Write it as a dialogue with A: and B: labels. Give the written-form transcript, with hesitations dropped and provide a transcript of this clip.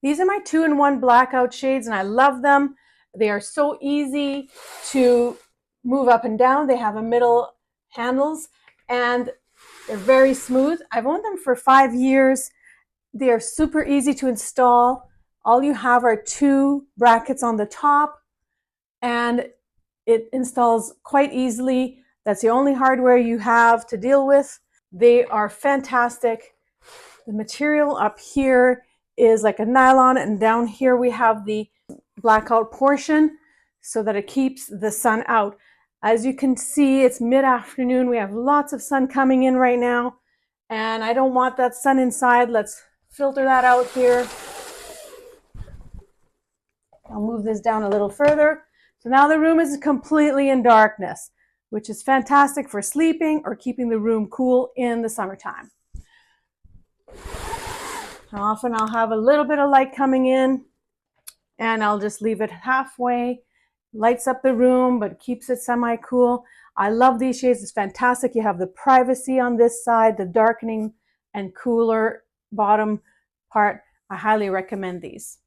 A: These are my 2-in-1 blackout shades and I love them. They are so easy to move up and down. They have a middle handles and they're very smooth. I've owned them for 5 years. They are super easy to install. All you have are 2 brackets on the top and it installs quite easily. That's the only hardware you have to deal with. They are fantastic. The material up here is like a nylon, and down here we have the blackout portion so that it keeps the sun out. As you can see, it's mid-afternoon. We have lots of sun coming in right now, and I don't want that sun inside. Let's filter that out here. I'll move this down a little further. So now the room is completely in darkness, which is fantastic for sleeping or keeping the room cool in the summertime. Often I'll have a little bit of light coming in and I'll just leave it halfway. Lights up the room, but keeps it semi-cool. I love these shades. It's fantastic. You have the privacy on this side, the darkening and cooler bottom part. I highly recommend these.